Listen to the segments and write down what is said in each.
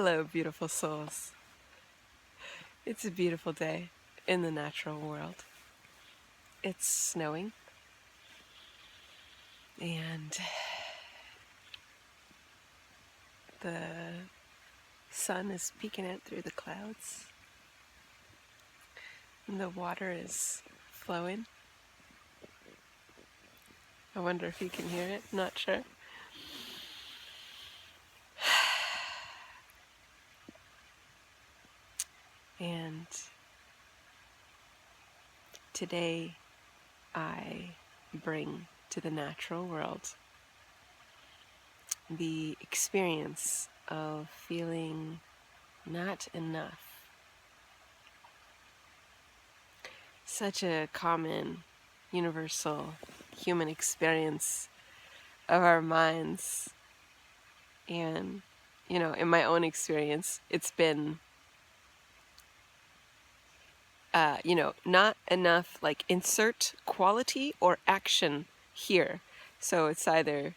Hello, beautiful souls. It's a beautiful day in the natural world. It's snowing, and the sun is peeking out through the clouds, and the water is flowing. I wonder if you can hear it, not sure. And today I bring to the natural world the experience of feeling not enough. Such a common, universal human experience of our minds. And, in my own experience, it's been, not enough, like insert quality or action here. So it's either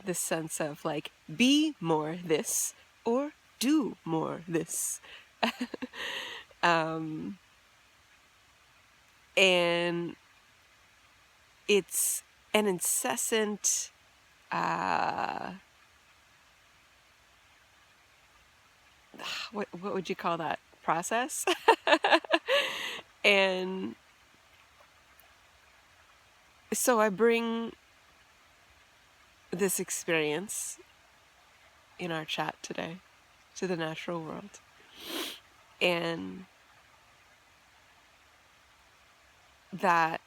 this sense of like, be more this or do more this. And it's an incessant what would you call that process? And so I bring this experience in our chat today to the natural world, and that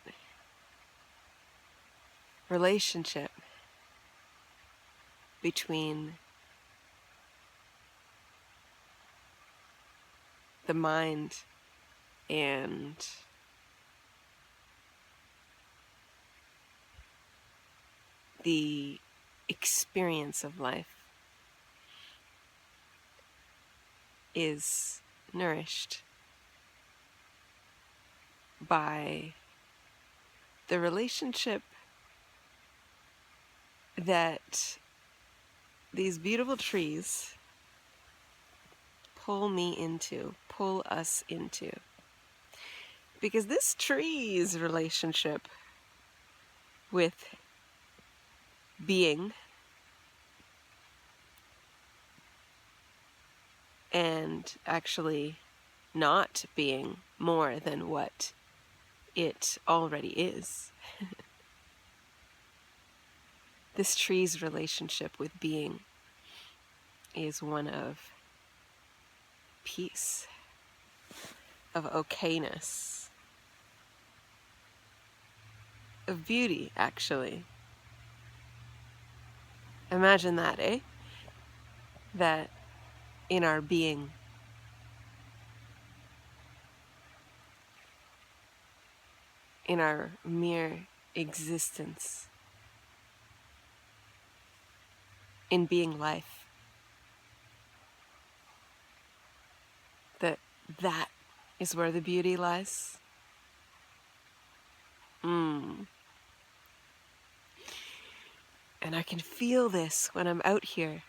relationship between the mind and the experience of life is nourished by the relationship that these beautiful trees pull us into. Because this tree's relationship with being and actually not being more than what it already is. This tree's relationship with being is one of peace, of okayness, of beauty, actually. Imagine that, eh? That in our being, in our mere existence, in being life, that is where the beauty lies. And I can feel this when I'm out here.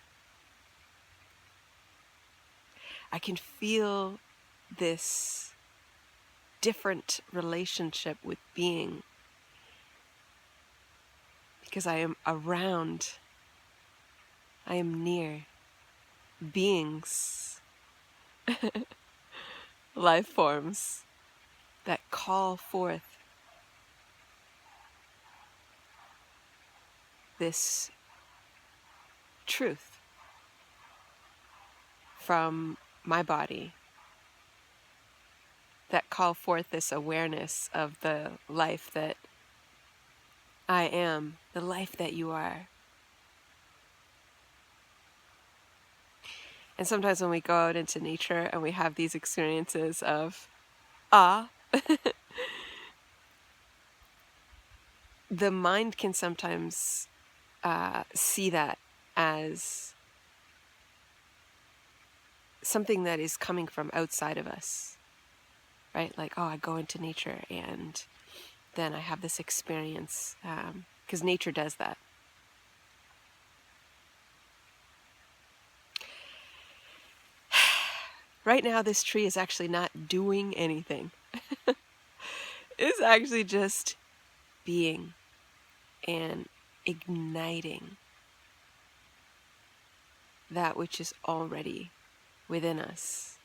I can feel this different relationship with being because I am around, I am near beings, life forms that call forth this truth from my body, that call forth this awareness of the life that I am, the life that you are. And sometimes when we go out into nature and we have these experiences of the mind can sometimes see that as something that is coming from outside of us, right? Like, I go into nature and then I have this experience, because nature does that. Right now, this tree is actually not doing anything. It's actually just being and igniting that which is already within us.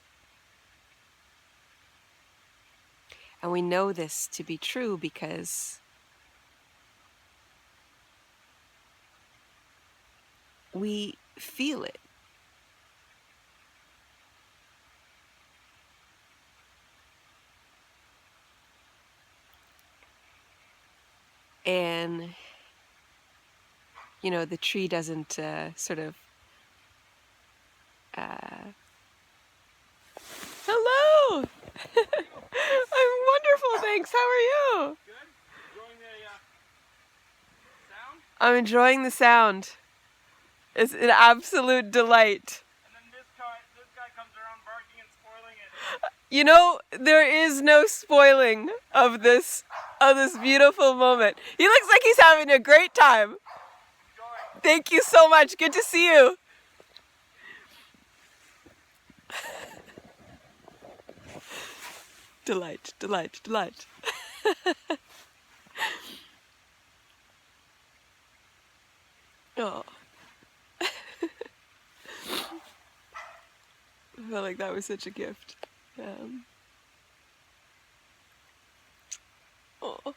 And we know this to be true because we feel it. And, the tree doesn't sort of, hello! I'm wonderful, thanks. How are you? Good. Enjoying the sound? I'm enjoying the sound. It's an absolute delight. And then this guy comes around barking and spoiling it. There is no spoiling of this beautiful moment. He looks like he's having a great time. Enjoy. Thank you so much. Good to see you. Delight, delight, delight. Oh. I felt like that was such a gift. Oh.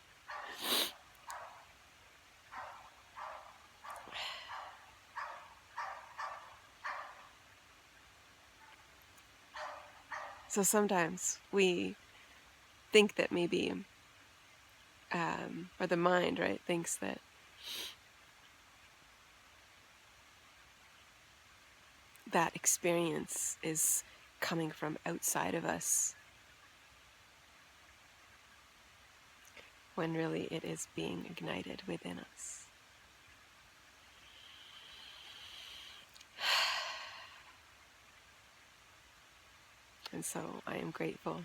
So sometimes we think that maybe, or the mind, right, thinks that that experience is coming from outside of us, when really it is being ignited within us. And so I am grateful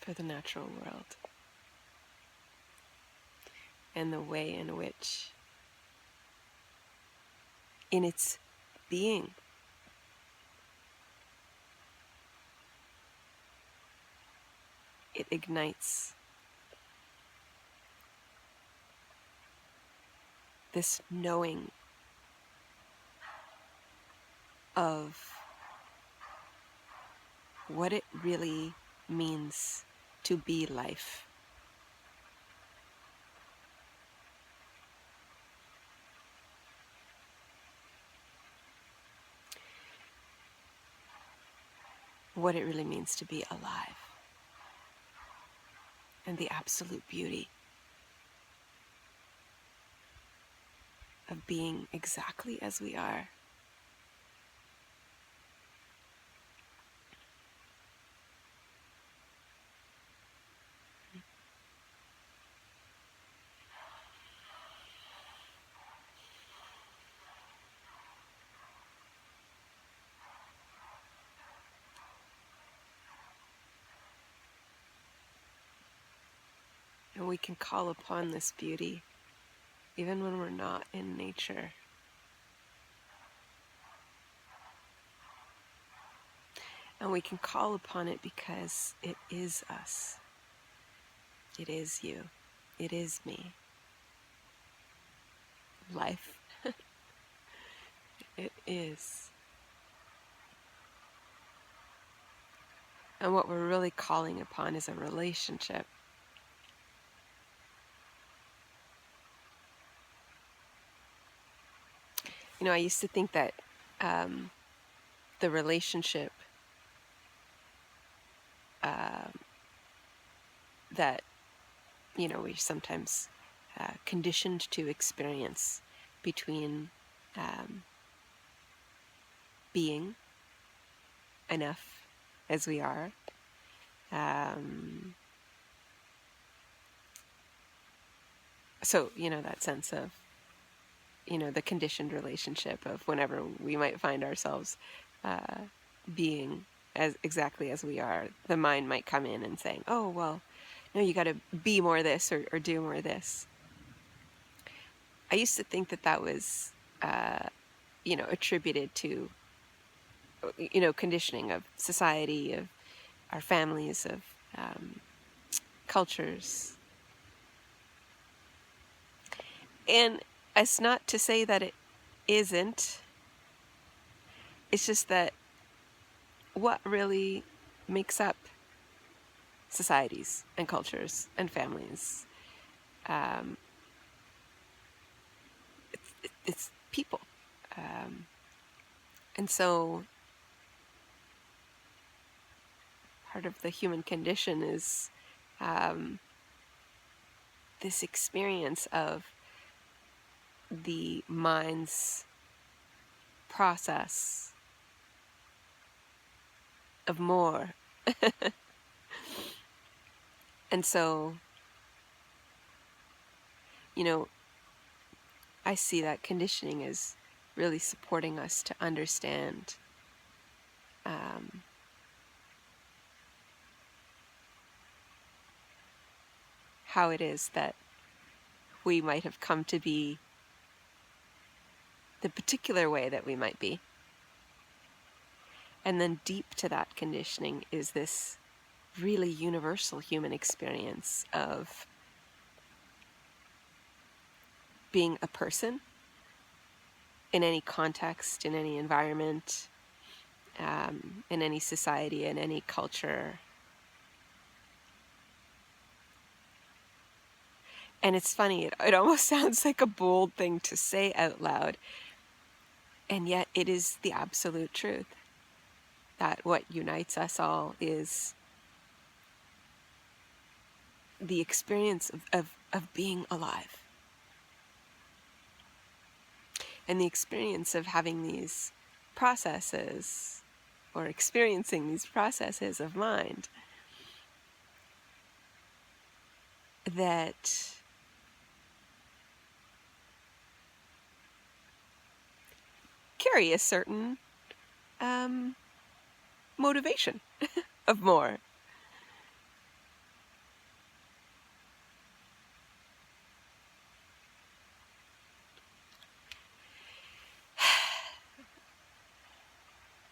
for the natural world and the way in which, in its being, it ignites this knowing of what it really means to be life. What it really means to be alive. And the absolute beauty of being exactly as we are. And we can call upon this beauty even when we're not in nature. And we can call upon it because it is us. It is you. It is me. Life. It is. And what we're really calling upon is a relationship. I used to think that the relationship that, we're sometimes conditioned to experience between being enough as we are, so, that sense of, the conditioned relationship of whenever we might find ourselves being as exactly as we are, the mind might come in and saying, oh, well, no, you got to be more this or do more this. I used to think that that was attributed to, conditioning of society, of our families, of cultures. And it's not to say that it isn't. It's just that what really makes up societies and cultures and families, um, it's people. And so part of the human condition is this experience of the mind's process of more. And so, I see that conditioning is really supporting us to understand how it is that we might have come to be the particular way that we might be. And then deep to that conditioning is this really universal human experience of being a person in any context, in any environment, in any society, in any culture. And it's funny, it almost sounds like a bold thing to say out loud, and yet it is the absolute truth, that what unites us all is the experience of being alive. And the experience of having these processes, or experiencing these processes of mind that carry a certain motivation of more.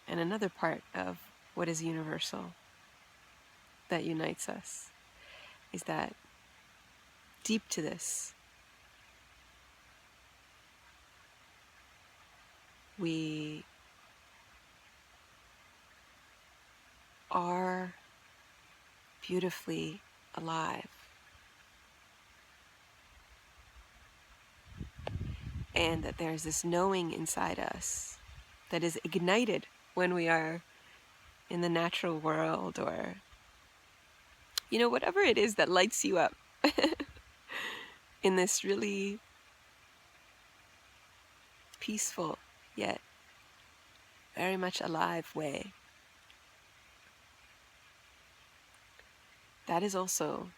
And another part of what is universal that unites us is that deep to this, we are beautifully alive. And that there's this knowing inside us that is ignited when we are in the natural world, or, whatever it is that lights you up in this really peaceful yet very much alive way. That is also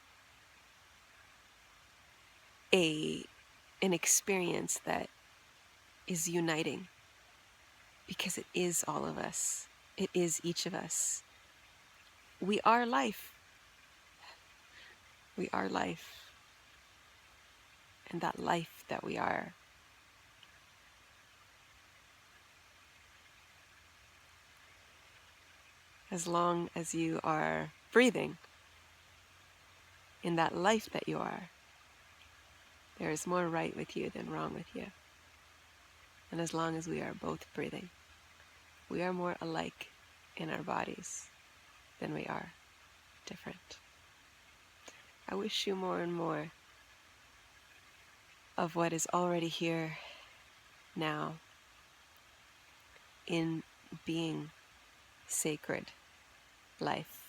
an experience that is uniting, because it is all of us. It is each of us. We are life. We are life. And that life that we are, as long as you are breathing in that life that you are, there is more right with you than wrong with you. And as long as we are both breathing, we are more alike in our bodies than we are different. I wish you more and more of what is already here now in being sacred life.